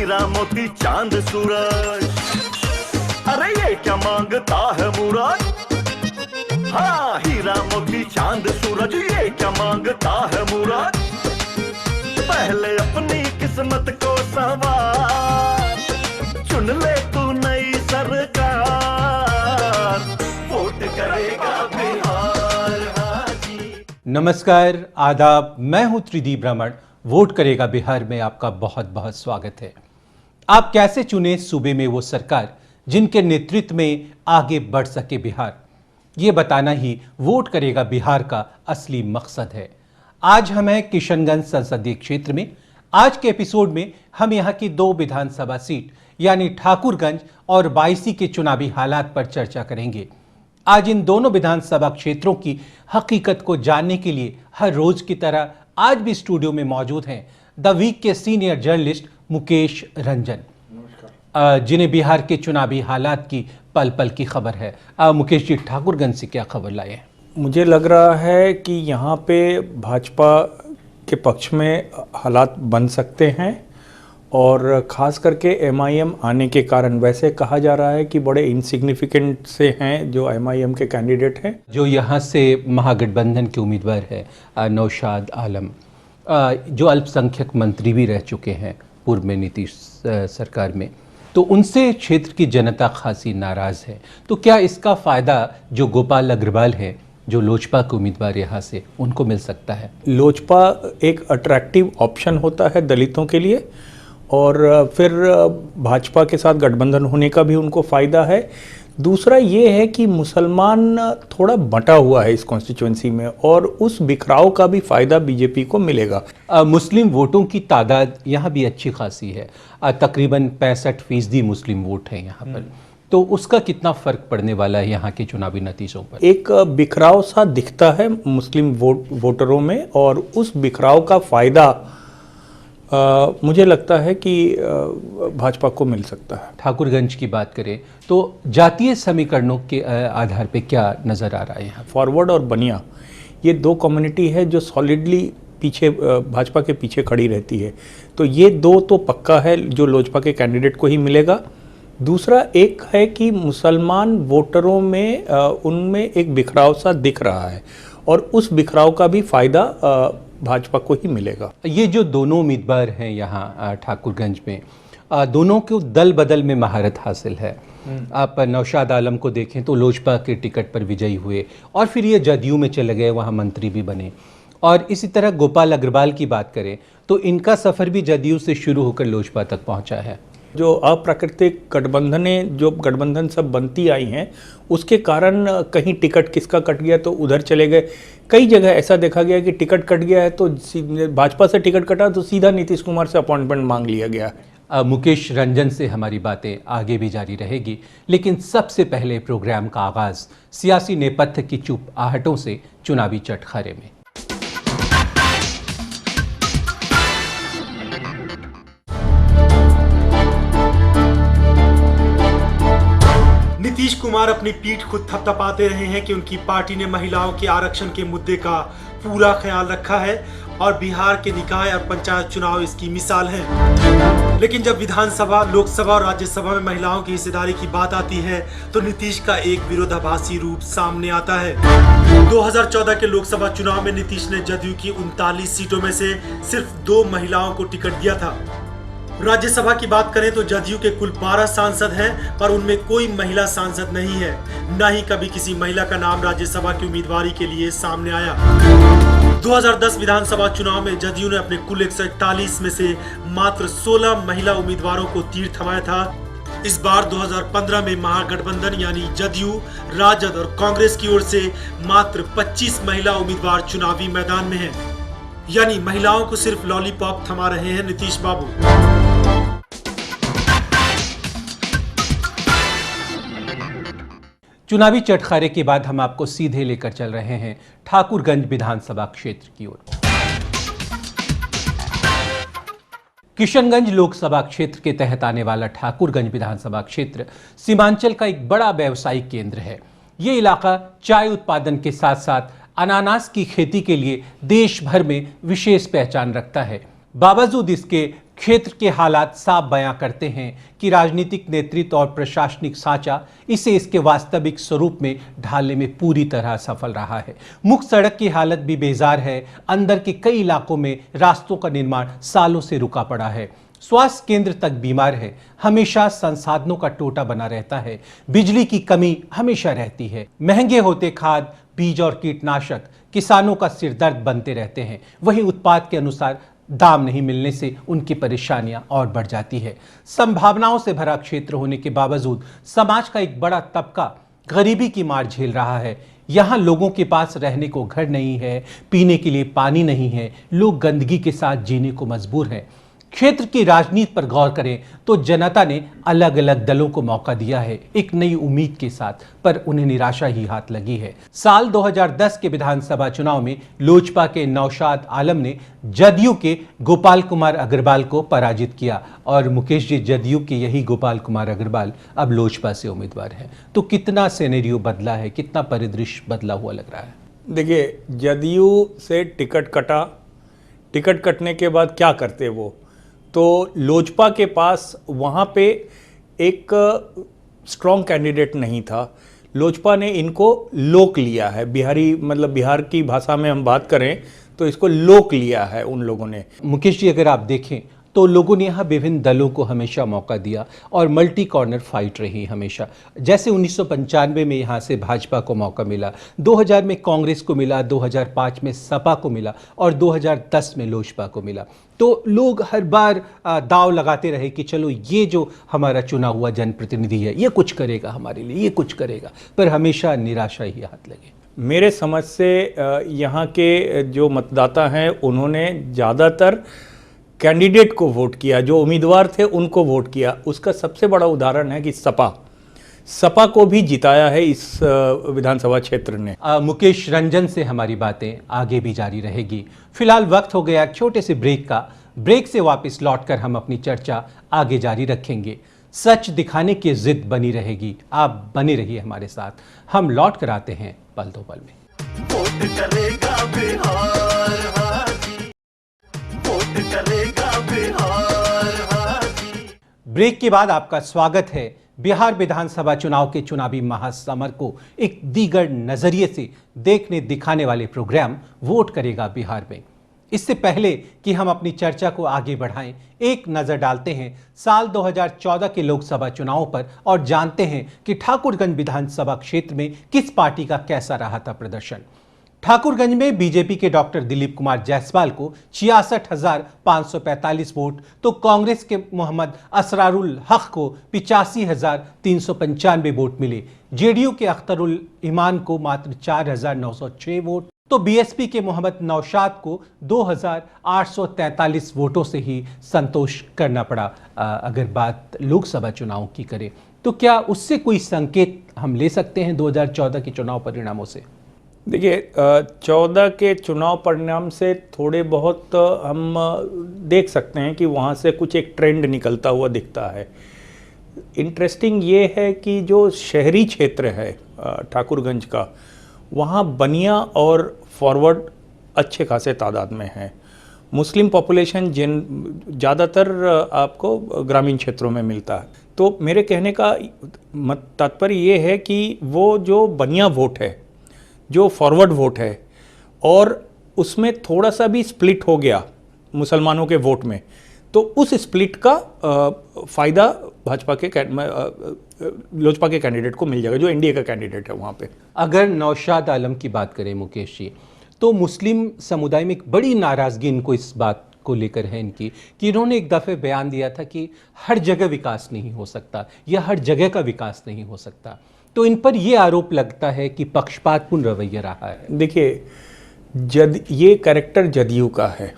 हीरा मोती चांद सूरज, अरे ये क्या मांगता है मुराद। हाँ, हीरा मोती चांद सूरज, ये क्या मांगता है मुराद। पहले अपनी किस्मत को संवार, चुन ले तू नई सरकार, वोट करेगा बिहार। हाजी नमस्कार, आदाब। मैं हूं त्रिदीप ब्राह्मण। वोट करेगा बिहार में आपका बहुत बहुत स्वागत है। आप कैसे चुने सूबे में वो सरकार जिनके नेतृत्व में आगे बढ़ सके बिहार, ये बताना ही वोट करेगा बिहार का असली मकसद है। आज हम हैं किशनगंज संसदीय क्षेत्र में। आज के एपिसोड में हम यहाँ की 2 विधानसभा सीट यानी ठाकुरगंज और बायसी के चुनावी हालात पर चर्चा करेंगे। आज इन दोनों विधानसभा क्षेत्रों की हकीकत को जानने के लिए हर रोज की तरह आज भी स्टूडियो में मौजूद हैं द वीक के सीनियर जर्नलिस्ट मुकेश रंजन, जिन्हें बिहार के चुनावी हालात की पल पल की खबर है। मुकेश जी, ठाकुरगंज से क्या खबर लाए हैं? मुझे लग रहा है कि यहाँ पे भाजपा के पक्ष में हालात बन सकते हैं और ख़ास करके एमआईएम आने के कारण। वैसे कहा जा रहा है कि बड़े इनसिग्निफिकेंट से हैं जो एमआईएम के कैंडिडेट हैं। जो यहाँ से महागठबंधन के उम्मीदवार है नौशाद आलम, जो अल्पसंख्यक मंत्री भी रह चुके हैं पूर्व में नीतीश सरकार में, तो उनसे क्षेत्र की जनता खासी नाराज़ है। तो क्या इसका फ़ायदा जो गोपाल अग्रवाल है, जो लोजपा के उम्मीदवार यहाँ से, उनको मिल सकता है? लोजपा एक अट्रैक्टिव ऑप्शन होता है दलितों के लिए और फिर भाजपा के साथ गठबंधन होने का भी उनको फ़ायदा है। दूसरा ये है कि मुसलमान थोड़ा बंटा हुआ है इस कॉन्स्टिट्यूएंसी में और उस बिखराव का भी फ़ायदा बीजेपी को मिलेगा। मुस्लिम वोटों की तादाद यहाँ भी अच्छी खासी है, तकरीबन 65% मुस्लिम वोट हैं यहाँ पर। तो उसका कितना फ़र्क पड़ने वाला है यहाँ के चुनावी नतीजों पर? एक बिखराव सा दिखता है मुस्लिम वोटरों में और उस बिखराव का फ़ायदा मुझे लगता है कि भाजपा को मिल सकता है। ठाकुरगंज की बात करें तो जातीय समीकरणों के आधार पे क्या नज़र आ रहा है यहाँ? फॉरवर्ड और बनिया, ये 2 कम्युनिटी है जो सॉलिडली पीछे भाजपा के पीछे खड़ी रहती है। तो ये 2 तो पक्का है जो लोजपा के कैंडिडेट को ही मिलेगा। दूसरा एक है कि मुसलमान वोटरों में उनमें एक बिखराव सा दिख रहा है और उस बिखराव का भी फ़ायदा भाजपा को ही मिलेगा। ये जो दोनों उम्मीदवार हैं यहाँ ठाकुरगंज में, दोनों को दल बदल में महारत हासिल है। आप नौशाद आलम को देखें तो लोजपा के टिकट पर विजयी हुए और फिर ये जदयू में चले गए, वहाँ मंत्री भी बने। और इसी तरह गोपाल अग्रवाल की बात करें तो इनका सफ़र भी जदयू से शुरू होकर लोजपा तक पहुँचा है। जो अप्राकृतिक गठबंधनें, जो गठबंधन सब बनती आई हैं, उसके कारण कहीं टिकट किसका कट गया तो उधर चले गए। कई जगह ऐसा देखा गया कि टिकट कट गया है तो भाजपा से टिकट कटा तो सीधा नीतीश कुमार से अपॉइंटमेंट मांग लिया गया है। मुकेश रंजन से हमारी बातें आगे भी जारी रहेगी, लेकिन सबसे पहले प्रोग्राम का आगाज़ सियासी नेपथ्य की चुप आहटों से चुनावी चटखारे में। नीतीश कुमार अपनी पीठ खुद थपथपाते रहे हैं कि उनकी पार्टी ने महिलाओं के आरक्षण के मुद्दे का पूरा ख्याल रखा है और बिहार के निकाय और पंचायत चुनाव इसकी मिसाल हैं। लेकिन जब विधानसभा, लोकसभा और राज्यसभा में महिलाओं की हिस्सेदारी की बात आती है तो नीतीश का एक विरोधाभासी रूप सामने आता है। 2014 के लोकसभा चुनाव में नीतीश ने जदयू की 39 सीटों में से सिर्फ 2 महिलाओं को टिकट दिया था। राज्यसभा की बात करें तो जदयू के कुल 12 सांसद हैं, पर उनमें कोई महिला सांसद नहीं है। न ही कभी किसी महिला का नाम राज्यसभा की उम्मीदवारी के लिए सामने आया। 2010 विधानसभा चुनाव में जदयू ने अपने कुल 141 में से मात्र 16 महिला उम्मीदवारों को तीर थमाया था। इस बार 2015 में महागठबंधन यानी जदयू, राजद और कांग्रेस की ओर से मात्र 25 महिला उम्मीदवार चुनावी मैदान में हैं। यानी महिलाओं को सिर्फ लॉलीपॉप थमा रहे हैं नीतीश बाबू। चुनावी चटखारे के बाद हम आपको सीधे लेकर चल रहे हैं ठाकुरगंज विधानसभा क्षेत्र की ओर। किशनगंज लोकसभा क्षेत्र के तहत आने वाला ठाकुरगंज विधानसभा क्षेत्र सीमांचल का एक बड़ा व्यावसायिक केंद्र है। ये इलाका चाय उत्पादन के साथ साथ अनानास की खेती के लिए देश भर में विशेष पहचान रखता है। बावजूद इसके क्षेत्र के हालात साफ बयां करते हैं कि राजनीतिक नेतृत्व और प्रशासनिक सांचा इसे इसके वास्तविक स्वरूप में ढालने में पूरी तरह सफल रहा है। मुख्य सड़क की हालत भी बेजार है। अंदर के कई इलाकों में रास्तों का निर्माण सालों से रुका पड़ा है। स्वास्थ्य केंद्र तक बीमार है। हमेशा संसाधनों का टोटा बना रहता है। बिजली की कमी हमेशा रहती है। महंगे होते खाद, बीज और कीटनाशक किसानों का सिरदर्द बनते रहते हैं। वहीं उत्पाद के अनुसार दाम नहीं मिलने से उनकी परेशानियां और बढ़ जाती है। संभावनाओं से भरा क्षेत्र होने के बावजूद समाज का एक बड़ा तबका गरीबी की मार झेल रहा है। यहाँ लोगों के पास रहने को घर नहीं है, पीने के लिए पानी नहीं है, लोग गंदगी के साथ जीने को मजबूर हैं। क्षेत्र की राजनीति पर गौर करें तो जनता ने अलग अलग दलों को मौका दिया है एक नई उम्मीद के साथ, पर उन्हें निराशा ही हाथ लगी है। साल 2010 के विधानसभा चुनाव में लोजपा के नौशाद आलम ने जदयू के गोपाल कुमार अग्रवाल को पराजित किया और मुकेश जी, जदयू के यही गोपाल कुमार अग्रवाल अब लोजपा से उम्मीदवार हैं। तो कितना सिनेरियो बदला है, कितना परिदृश्य बदला हुआ लग रहा है? देखिए, जदयू से टिकट कटा, टिकट कटने के बाद क्या करते वो, तो लोजपा के पास वहाँ पे एक स्ट्रॉन्ग कैंडिडेट नहीं था। लोजपा ने इनको लोक लिया है। बिहारी, मतलब बिहार की भाषा में हम बात करें तो इसको लोक लिया है उन लोगों ने। मुकेश जी, अगर आप देखें तो लोगों ने यहाँ विभिन्न दलों को हमेशा मौका दिया और मल्टी कॉर्नर फाइट रही हमेशा। जैसे 1995 में यहाँ से भाजपा को मौका मिला, 2000 में कांग्रेस को मिला, 2005 में सपा को मिला और 2010 में लोजपा को मिला। तो लोग हर बार दाव लगाते रहे कि चलो ये जो हमारा चुना हुआ जनप्रतिनिधि है ये कुछ करेगा हमारे लिए, ये कुछ करेगा, पर हमेशा निराशा ही हाथ लगे। मेरे समझ से यहाँ के जो मतदाता हैं उन्होंने ज़्यादातर कैंडिडेट को वोट किया, जो उम्मीदवार थे उनको वोट किया। उसका सबसे बड़ा उदाहरण है कि सपा को भी जिताया है इस विधानसभा क्षेत्र ने। मुकेश रंजन से हमारी बातें आगे भी जारी रहेगी। फिलहाल वक्त हो गया एक छोटे से ब्रेक का। ब्रेक से वापस लौटकर हम अपनी चर्चा आगे जारी रखेंगे। सच दिखाने की जिद बनी रहेगी। आप बने रहिए हमारे साथ। हम लौट कर आते हैं पल दो पल में। वोट करेगा बिहार हाजी, वोट करेगा बिहार हाजी। ब्रेक के बाद आपका स्वागत है। बिहार विधानसभा चुनाव के चुनावी महासमर को एक दीगर नजरिए से देखने दिखाने वाले प्रोग्राम वोट करेगा बिहार में। इससे पहले कि हम अपनी चर्चा को आगे बढ़ाएं, एक नजर डालते हैं साल 2014 के लोकसभा चुनावों पर और जानते हैं कि ठाकुरगंज विधानसभा क्षेत्र में किस पार्टी का कैसा रहा था प्रदर्शन। ठाकुरगंज में बीजेपी के डॉक्टर दिलीप कुमार जायसवाल को 66,545 वोट, तो कांग्रेस के मोहम्मद असरारुल हक को 85,395 वोट मिले। जेडीयू के अख्तरुल ईमान को मात्र 4,906 वोट, तो बीएसपी के मोहम्मद नौशाद को 2,843 वोटों से ही संतोष करना पड़ा। अगर बात लोकसभा चुनाव की करें तो क्या उससे कोई संकेत हम ले सकते हैं 2014 के चुनाव परिणामों से? देखिए, 14 के चुनाव परिणाम से थोड़े बहुत हम देख सकते हैं कि वहाँ से कुछ एक ट्रेंड निकलता हुआ दिखता है। इंटरेस्टिंग ये है कि जो शहरी क्षेत्र है ठाकुरगंज का, वहाँ बनिया और फॉरवर्ड अच्छे खासे तादाद में हैं। मुस्लिम पॉपुलेशन ज़्यादातर आपको ग्रामीण क्षेत्रों में मिलता है। तो मेरे कहने का तात्पर्य ये है कि वो जो बनिया वोट है, जो फॉरवर्ड वोट है, और उसमें थोड़ा सा भी स्प्लिट हो गया मुसलमानों के वोट में, तो उस स्प्लिट का फ़ायदा भाजपा के लोजपा के कैंडिडेट को मिल जाएगा, जो एनडीए का कैंडिडेट है वहाँ पे। अगर नौशाद आलम की बात करें मुकेश जी, तो मुस्लिम समुदाय में एक बड़ी नाराज़गी इनको इस बात को लेकर है इनकी कि इन्होंने एक दफ़े बयान दिया था कि हर जगह विकास नहीं हो सकता या हर जगह का विकास नहीं हो सकता। तो इन पर यह आरोप लगता है कि पक्षपातपूर्ण रवैया रहा है। देखिए, ये कैरेक्टर जदयू का है।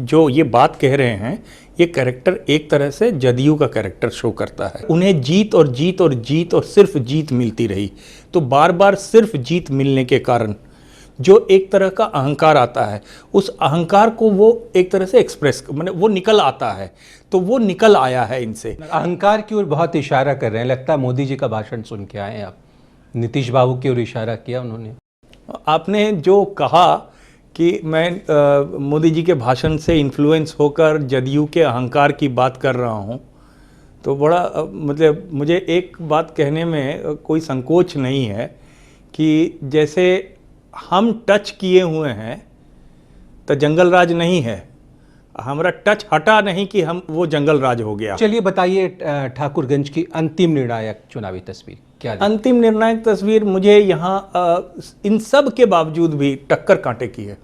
जो ये बात कह रहे हैं, ये कैरेक्टर एक तरह से जदयू का कैरेक्टर शो करता है। उन्हें जीत और जीत और जीत और सिर्फ जीत मिलती रही, तो बार बार सिर्फ जीत मिलने के कारण जो एक तरह का अहंकार आता है, उस अहंकार को वो एक तरह से एक्सप्रेस, मतलब वो निकल आता है, तो वो निकल आया है इनसे। अहंकार की ओर बहुत इशारा कर रहे हैं। लगता है मोदी जी का भाषण सुन के आए हैं आप। नीतीश बाबू की ओर इशारा किया उन्होंने। आपने जो कहा कि मैं मोदी जी के भाषण से इन्फ्लुएंस होकर जदयू के अहंकार की बात कर रहा हूं, तो बड़ा मतलब मुझे एक बात कहने में कोई संकोच नहीं है कि जैसे हम टच किए हुए हैं तो जंगल राज नहीं है, हमारा टच हटा नहीं कि हम वो जंगल राज हो गया। चलिए बताइए ठाकुरगंज की अंतिम निर्णायक चुनावी तस्वीर क्या है? अंतिम निर्णायक तस्वीर मुझे यहाँ इन सब के बावजूद भी टक्कर कांटे की है।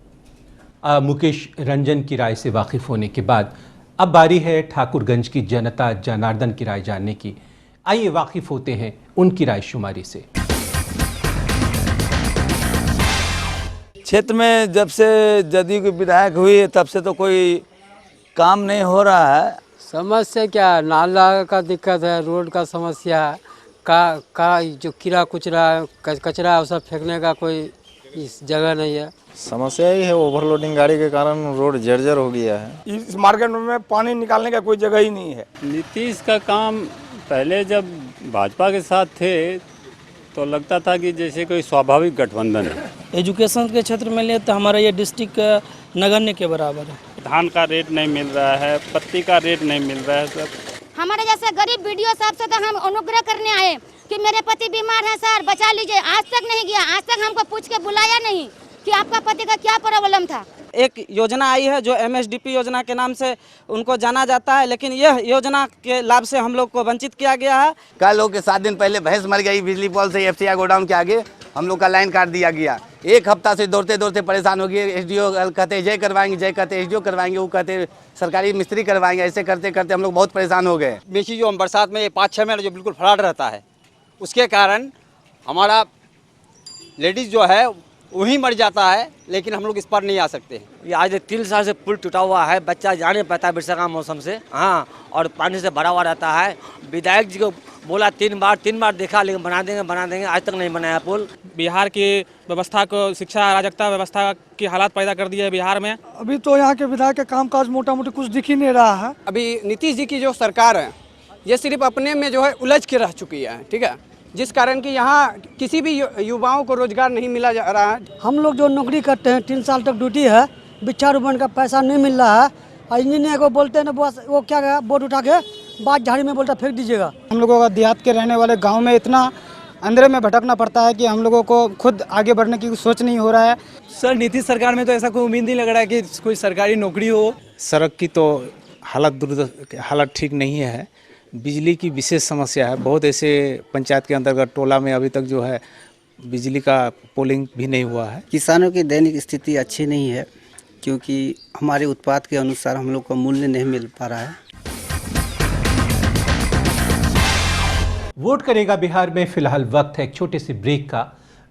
मुकेश रंजन की राय से वाकिफ होने के बाद अब बारी है ठाकुरगंज की जनता जनार्दन की राय जानने की। आइए वाकिफ होते हैं उनकी राय शुमारी से। क्षेत्र में जब से जदयू की विधायक हुई है तब से तो कोई काम नहीं हो रहा है। समस्या क्या, नाला का दिक्कत है, रोड का समस्या का जो कीड़ा कुचरा कचरा सब फेंकने का कोई इस जगह नहीं है। समस्या ही है, ओवरलोडिंग गाड़ी के कारण रोड जर्जर हो गया है। इस मार्केट में पानी निकालने का कोई जगह ही नहीं है। नीतीश का काम पहले जब भाजपा के साथ थे तो लगता था कि जैसे कोई स्वाभाविक गठबंधन है। एजुकेशन के क्षेत्र में ले तो हमारा ये डिस्ट्रिक्ट नगण्य के बराबर है। धान का रेट नहीं मिल रहा है, पत्ती का रेट नहीं मिल रहा है। सब हमारे जैसे गरीब वीडियो साहब से तो हम अनुग्रह करने आए कि मेरे पति बीमार है सर, बचा लीजिए। आज तक नहीं गया, आज तक हमको पूछ के बुलाया नहीं कि आपका पति का क्या प्रॉब्लम था। एक योजना आई है जो MSDP योजना के नाम से उनको जाना जाता है, लेकिन यह योजना के लाभ से हम लोग को वंचित किया गया है। कल लोग के 7 दिन पहले भैंस मर गई बिजली पोल से, FCI गोडाउन के आगे हम लोग का लाइन काट दिया गया। एक हफ्ता से दौड़ते दौड़ते परेशान हो गए। SDO कहते जय करवाएंगे, जय कहते SDO करवाएंगे, वो कहते सरकारी मिस्त्री करवाएंगे। ऐसे करते करते हम लोग बहुत परेशान हो गए। बेची जो हम बरसात में 5-6 महीने जो बिल्कुल फ्लड रहता है, उसके कारण हमारा लेडीज़ जो है वही मर जाता है, लेकिन हम लोग इस पर नहीं आ सकते। ये आज 3 साल से पुल टूटा हुआ है, बच्चा जा नहीं पाता है वर्षा का मौसम से, हाँ, और पानी से भरा हुआ रहता है। विधायक जी को बोला 3 बार देखा, लेकिन बना देंगे, आज तक नहीं बनाया पुल। बिहार की व्यवस्था को, शिक्षा अराजकता व्यवस्था की हालात पैदा कर दी है बिहार में। अभी तो यहाँ के विधायक के कामकाज मोटा मोटी कुछ दिख ही नहीं रहा है। अभी नीतीश जी की जो सरकार है ये सिर्फ अपने में जो है उलझ के रह चुकी है, ठीक है, जिस कारण कि यहाँ किसी भी युवाओं को रोजगार नहीं मिला जा रहा है। हम लोग जो नौकरी करते हैं 3 साल तक ड्यूटी है, वृक्षारोपण का पैसा नहीं मिल रहा है। और इंजीनियर को बोलते हैं ना, बस वो क्या गया, बोर्ड उठा के बात झाड़ी में बोलता फेंक दीजिएगा। हम लोगों का देहात के रहने वाले गाँव में इतना अंधेरे में भटकना पड़ता है कि हम लोगों को खुद आगे बढ़ने की सोच नहीं हो रहा है। सर नीतीश सरकार में तो ऐसा कोई उम्मीद नहीं लग रहा है कि कोई सरकारी नौकरी हो। सड़क की तो हालत ठीक नहीं है। बिजली की विशेष समस्या है। बहुत ऐसे पंचायत के अंतर्गत टोला में अभी तक जो है बिजली का पोलिंग भी नहीं हुआ है। किसानों की दैनिक स्थिति अच्छी नहीं है, क्योंकि हमारे उत्पाद के अनुसार हम लोग को मूल्य नहीं मिल पा रहा है। वोट करेगा बिहार में फिलहाल वक्त है एक छोटे से ब्रेक का।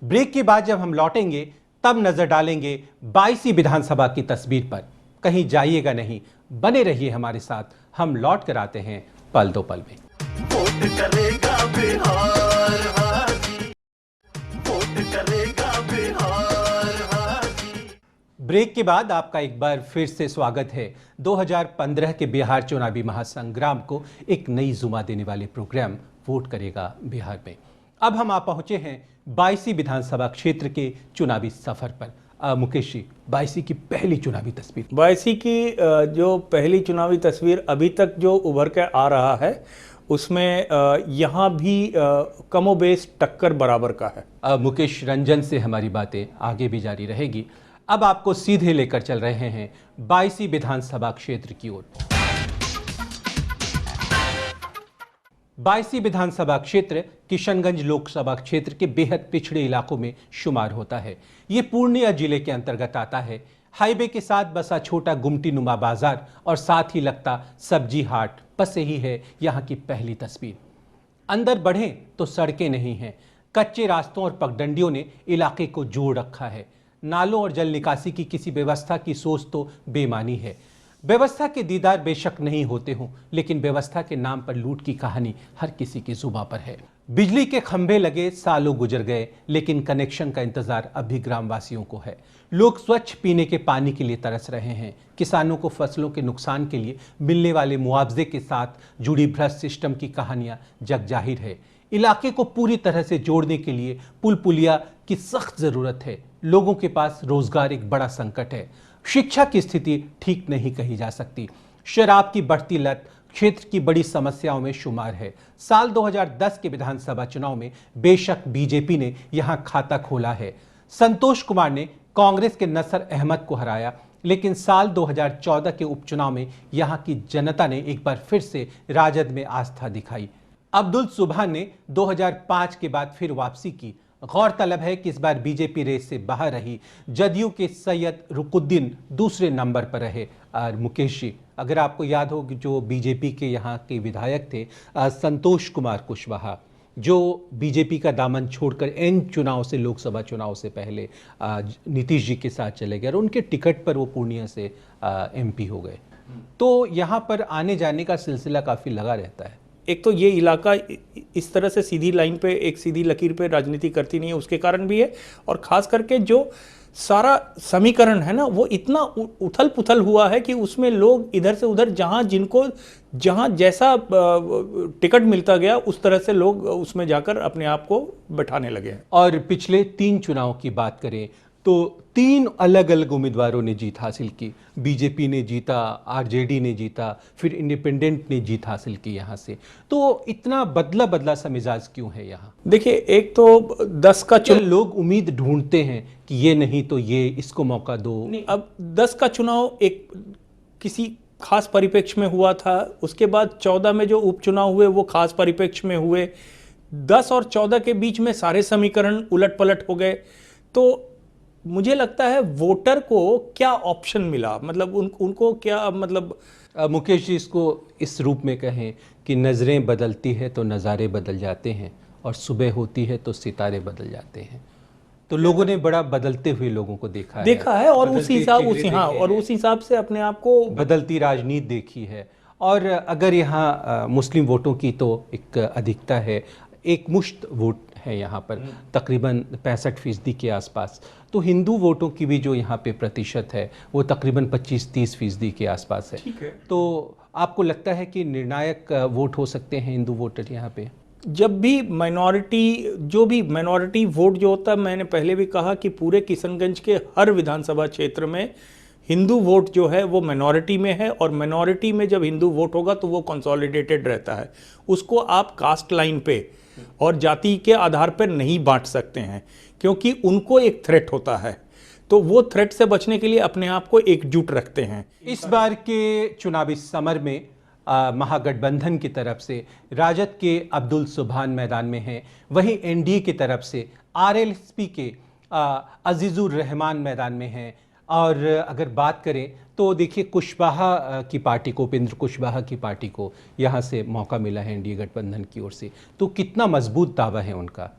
ब्रेक के बाद जब हम लौटेंगे तब नजर डालेंगे 22वीं विधानसभा की तस्वीर पर। कहीं जाइएगा नहीं, बने रहिए हमारे साथ। हम लौट कर आते हैं पल दो पल में। वोट करेगा बिहार हाजी, वोट करेगा बिहार हाजी। ब्रेक के बाद आपका एक बार फिर से स्वागत है 2015 के बिहार चुनावी महासंग्राम को एक नई जुमा देने वाले प्रोग्राम वोट करेगा बिहार में। अब हम आ पहुंचे हैं 22वीं विधानसभा क्षेत्र के चुनावी सफर पर। मुकेश जी, 22वीं की पहली चुनावी तस्वीर। 22वीं की जो पहली चुनावी तस्वीर अभी तक जो उभर के आ रहा है उसमें यहाँ भी कमोबेश टक्कर बराबर का है। मुकेश रंजन से हमारी बातें आगे भी जारी रहेगी। अब आपको सीधे लेकर चल रहे हैं 22वीं विधानसभा क्षेत्र की ओर। 22वीं विधानसभा क्षेत्र किशनगंज लोकसभा क्षेत्र के बेहद पिछड़े इलाकों में शुमार होता है। ये पूर्णिया जिले के अंतर्गत आता है। हाईवे के साथ बसा छोटा गुमटी नुमा बाजार और साथ ही लगता सब्जी हाट बस यही है यहाँ की पहली तस्वीर। अंदर बढ़ें तो सड़कें नहीं हैं। कच्चे रास्तों और पगडंडियों ने इलाके को जोड़ रखा है। नालों और जल निकासी की किसी व्यवस्था की सोच तो बेमानी है। व्यवस्था के दीदार बेशक नहीं होते हों, लेकिन व्यवस्था के नाम पर लूट की कहानी हर किसी की जुबां पर है। बिजली के खंभे लगे सालों गुजर गए, लेकिन कनेक्शन का इंतजार अभी ग्रामवासियों को है। लोग स्वच्छ पीने के पानी के लिए तरस रहे हैं। किसानों को फसलों के नुकसान के लिए मिलने वाले मुआवजे के साथ जुड़ी भ्रष्ट सिस्टम की कहानियां जग जाहिर है। इलाके को पूरी तरह से जोड़ने के लिए पुल पुलिया की सख्त जरूरत है। लोगों के पास रोजगार एक बड़ा संकट है, शिक्षा की स्थिति ठीक नहीं कही जा सकती, शराब की बढ़ती लत क्षेत्र की बड़ी समस्याओं में शुमार है। साल 2010 के विधानसभा चुनाव में बेशक बीजेपी ने यहां खाता खोला है, संतोष कुमार ने कांग्रेस के नसर अहमद को हराया, लेकिन साल 2014 के उपचुनाव में यहां की जनता ने एक बार फिर से राजद में आस्था दिखाई। अब्दुल सुभान ने 2005 के बाद फिर वापसी की। गौरतलब है कि इस बार बीजेपी रेस से बाहर रही, जदयू के सैयद रुकुद्दीन दूसरे नंबर पर रहे। और मुकेश जी, अगर आपको याद हो कि जो बीजेपी के यहाँ के विधायक थे संतोष कुमार कुशवाहा, जो बीजेपी का दामन छोड़कर इन चुनाव से, लोकसभा चुनाव से पहले नीतीश जी के साथ चले गए और उनके टिकट पर वो पूर्णिया से एमपी हो गए, तो यहाँ पर आने जाने का सिलसिला काफ़ी लगा रहता है। एक तो ये इलाका इस तरह से सीधी लाइन पे, एक सीधी लकीर पे राजनीति करती नहीं है, उसके कारण भी है। और ख़ास करके जो सारा समीकरण है ना, वो इतना उथल पुथल हुआ है कि उसमें लोग इधर से उधर जहाँ जैसा टिकट मिलता गया उस तरह से लोग उसमें जाकर अपने आप को बैठाने लगे हैं। और पिछले 3 चुनाव की बात करें तो 3 अलग अलग उम्मीदवारों ने जीत हासिल की। बीजेपी ने जीता, आरजेडी ने जीता, फिर इंडिपेंडेंट ने जीत हासिल की यहाँ से। तो इतना बदला बदला सा मिजाज क्यों है यहाँ? देखिए, एक तो 10 का लोग उम्मीद ढूंढते हैं कि ये नहीं तो ये, इसको मौका दो। नहीं, अब 10 का चुनाव एक किसी खास परिप्रेक्ष्य में हुआ था, उसके बाद 14 में जो उपचुनाव हुए वो खास परिप्रेक्ष्य में हुए। 10 और 14 के बीच में सारे समीकरण उलट पलट हो गए। तो मुझे लगता है वोटर को क्या ऑप्शन मिला, मतलब उनको क्या, मतलब मुकेश जी इसको इस रूप में कहें कि नज़रें बदलती है तो नज़ारे बदल जाते हैं, और सुबह होती है तो सितारे बदल जाते हैं। तो लोगों ने बड़ा बदलते हुए लोगों को देखा है और उस हिसाब से अपने आप को बदलती राजनीति देखी है। और अगर यहाँ मुस्लिम वोटों की तो एक अधिकता है, एक मुश्त वोट है यहाँ पर तकरीबन 65% के आसपास। तो हिंदू वोटों की भी जो यहाँ पे प्रतिशत है वो तकरीबन 25-30% के आसपास है। तो आपको लगता है कि निर्णायक वोट हो सकते हैं हिंदू वोटर यहाँ पे? जब भी माइनॉरिटी वोट जो होता है, मैंने पहले भी कहा कि पूरे किशनगंज के हर विधानसभा क्षेत्र में हिंदू वोट जो है वो माइनॉरिटी में है, और माइनॉरिटी में जब हिंदू वोट होगा तो वो कंसोलिडेटेड रहता है। उसको आप कास्ट लाइन पे और जाति के आधार पर नहीं बांट सकते हैं, क्योंकि उनको एक थ्रेट होता है। तो वो थ्रेट से बचने के लिए अपने आप को एकजुट रखते हैं। इस बार के चुनावी समर में महागठबंधन की तरफ से राजद के अब्दुल सुभान मैदान में हैं, वहीं एनडीए की तरफ से आरएलएसपी के अजीजुर रहमान मैदान में हैं। और अगर बात करें तो देखिए, कुशवाहा की पार्टी को, उपेंद्र कुशवाहा की पार्टी को यहाँ से मौका मिला है एनडीए गठबंधन की ओर से। तो कितना मजबूत दावा है उनका?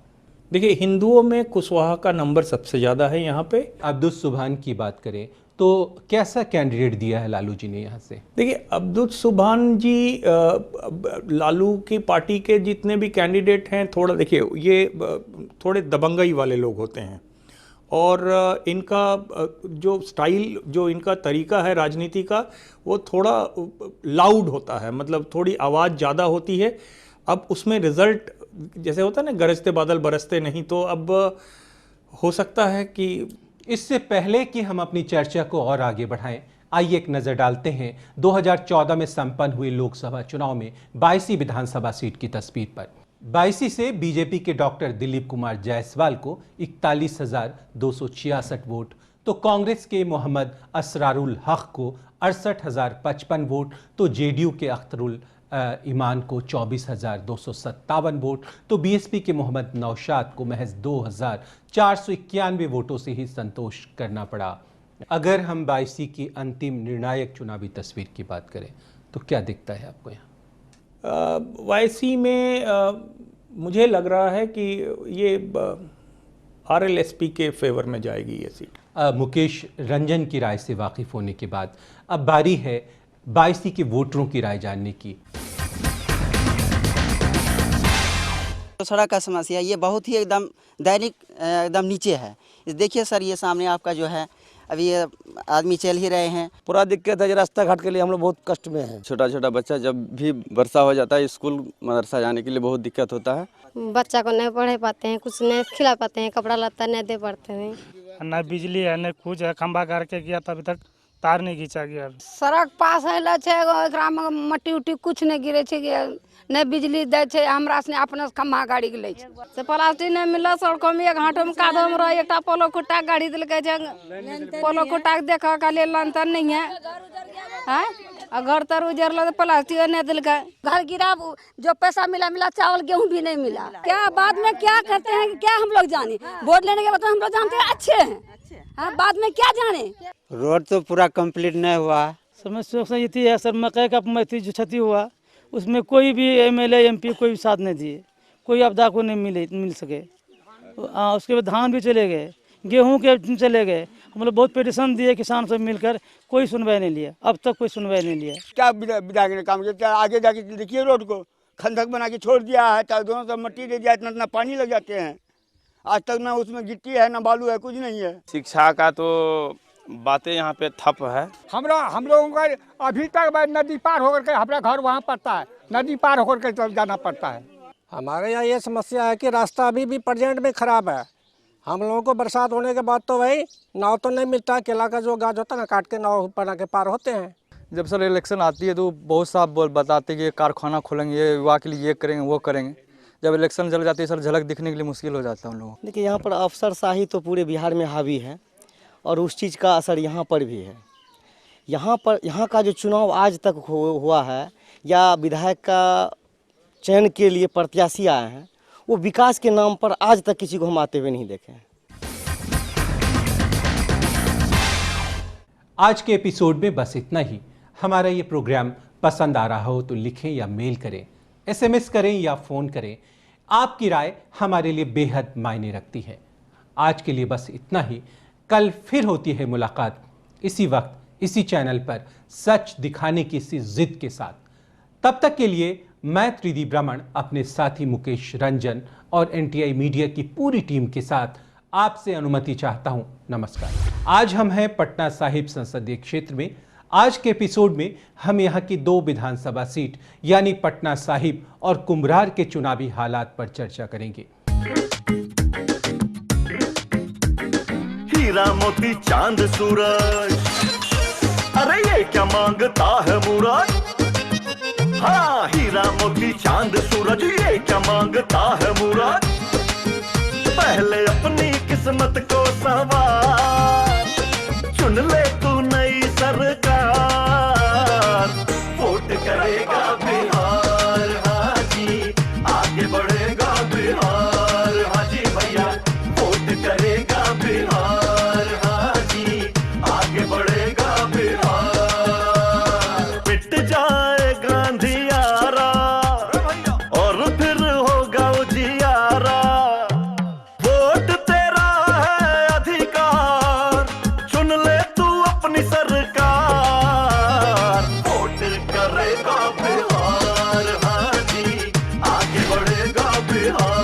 देखिए, हिंदुओं में कुशवाहा का नंबर सबसे ज़्यादा है यहाँ पे। अब्दुल सुभान की बात करें तो कैसा कैंडिडेट दिया है लालू जी ने यहाँ से? देखिए, अब्दुल सुभान जी लालू की पार्टी के जितने भी कैंडिडेट हैं, थोड़ा देखिए ये थोड़े दबंगई वाले लोग होते हैं, और इनका जो स्टाइल, जो इनका तरीका है राजनीति का, वो थोड़ा लाउड होता है, मतलब थोड़ी आवाज़ ज़्यादा होती है। अब उसमें रिजल्ट जैसे होता है ना, गरजते बादल बरसते नहीं, तो अब हो सकता है कि इससे पहले कि हम अपनी चर्चा को और आगे बढ़ाएं, आइए एक नज़र डालते हैं 2014 में संपन्न हुए लोकसभा चुनाव में 22 विधानसभा सीट की तस्वीर पर। 22 से बीजेपी के डॉक्टर दिलीप कुमार जायसवाल को 41,266 वोट, तो कांग्रेस के मोहम्मद असरारुल हक को 68,055 वोट, तो जेडीयू के अख्तरुल ईमान को 24,257 वोट, तो बीएसपी के मोहम्मद नौशाद को महज 2,491 वोटों से ही संतोष करना पड़ा। अगर हम 22 की अंतिम निर्णायक चुनावी तस्वीर की बात करें तो क्या दिखता है आपको यहाँ? वाईसी में मुझे लग रहा है कि ये आरएलएसपी के फेवर में जाएगी ये सीट। मुकेश रंजन की राय से वाकिफ होने के बाद अब बारी है 22 के वोटरों की राय जानने की। तो सड़क का समस्या ये बहुत ही एकदम दैनिक एकदम नीचे है। देखिए सर, ये सामने आपका जो है अभी ये आदमी चल ही रहे हैं। पूरा दिक्कत है, रास्ता घाट के लिए हम लोग बहुत कष्ट में हैं। छोटा छोटा बच्चा जब भी वर्षा हो जाता है स्कूल मदरसा जाने के लिए बहुत दिक्कत होता है। बच्चा को नहीं पढ़े पाते हैं, कुछ नहीं खिला पाते हैं, कपड़ा लत्ता नहीं दे पाते हैं। न बिजली है न कुछ है, खंबा करके गया तो अभी तक तार नहीं खींचा गया। सड़क पास है मट्टी उट्टी कुछ नहीं गिरे छे, नहीं बिजली दे छे, हमरा से अपने खम्भा गाड़ी के ले छे। से प्लास्टिक नहीं मिला, सड़कों में एक हाटो में कादो में रह, एक पोलो कुटा गाड़ी दिल के पोलो कुटा देखा का ले लंतन नहीं है, हैं घर तर उजरल तो प्लास्टिक नहीं दिल के, घर गिरा, जो पैसा मिला चावल गेहूँ भी नहीं मिला। क्या बाद में क्या करते हैं क्या हम लोग जाने, वोट लेने के बाद हम लोग जानते हैं अच्छे हैं, बाद में क्या जाने। रोड तो पूरा कंप्लीट नहीं हुआ। समस्या ये थी है सर, मकई का जो क्षति हुआ उसमें कोई भी एमएलए एमपी कोई भी साथ नहीं दिए, कोई आपदा को नहीं मिल सके। उसके बाद धान भी चले गए, गेहूं के चले गए, हम लोग बहुत पिटीशन दिए किसान से मिलकर, कोई सुनवाई नहीं लिया, अब तक कोई सुनवाई नहीं लिया। क्या विधायक ने काम किया? आगे जाके देखिए रोड को खंडक बना के छोड़ दिया है, दोनों तरफ मट्टी दे दिया, इतना पानी लग जाते हैं, आज तक ना उसमें गिट्टी है ना बालू है, कुछ नहीं है। शिक्षा का तो बातें यहाँ पे ठप है। हम लोगों का अभी तक नदी पार होकर के हमारा घर वहाँ पड़ता है, नदी पार होकर के तब जाना पड़ता है। हमारे यहाँ ये समस्या है कि रास्ता अभी भी प्रेजेंट में खराब है। हम लोगों को बरसात होने के बाद तो भाई नाव तो नहीं मिलता, केला का जो गाज होता है ना काट के नाव बना के पार होते हैं। जब सर इलेक्शन आती है तो बहुत साफ बताते हैं कि कारखाना खोलेंगे, युवा के लिए ये करेंगे वो करेंगे। जब इलेक्शन चल जाती है सर झलक दिखने के लिए मुश्किल हो जाता है उन लोगों को। देखिए यहाँ पर अफसरशाही तो पूरे बिहार में हावी है और उस चीज़ का असर यहाँ पर भी है। यहाँ का जो चुनाव आज तक हुआ है या विधायक का चयन के लिए प्रत्याशी आए हैं, वो विकास के नाम पर आज तक किसी को हम आते हुए नहीं देखे हैं। आज के एपिसोड में बस इतना ही। हमारा ये प्रोग्राम पसंद आ रहा हो तो लिखें या मेल करें, SMS करें या फ़ोन करें। आपकी राय हमारे लिए बेहद मायने रखती है। आज के लिए बस इतना ही। कल फिर होती है मुलाकात इसी वक्त इसी चैनल पर, सच दिखाने की इसी जिद के साथ। तब तक के लिए मैं त्रिदी ब्राह्मण अपने साथी मुकेश रंजन और NTI मीडिया की पूरी टीम के साथ आपसे अनुमति चाहता हूं। नमस्कार। आज हम हैं पटना साहिब संसदीय क्षेत्र में। आज के एपिसोड में हम यहां की 2 विधानसभा सीट यानी पटना साहिब और कुम्भरार के चुनावी हालात पर चर्चा करेंगे। हीरा मोती चांद सूरज, अरे ये क्या मांगता है मुराद। हाँ, हीरा मोती चांद सूरज, ये क्या मांगता है मुराद। पहले अपनी किस्मत को सवार, चुन ले तू नई सरकार। वोट करेगा बिहार, हाँ जी आगे बढ़ेगा बिहार। हाँ जी भैया, वोट करेगा बिहार, हाँ जी आगे बढ़ेगा बिहार। मिट जाए गांधीयारा और फिर होगा उजियारा। वोट तेरा है अधिकार, चुन ले तू अपनी सरकार। वोट करेगा बिहार, हाँ जी आगे बढ़ेगा बिहार।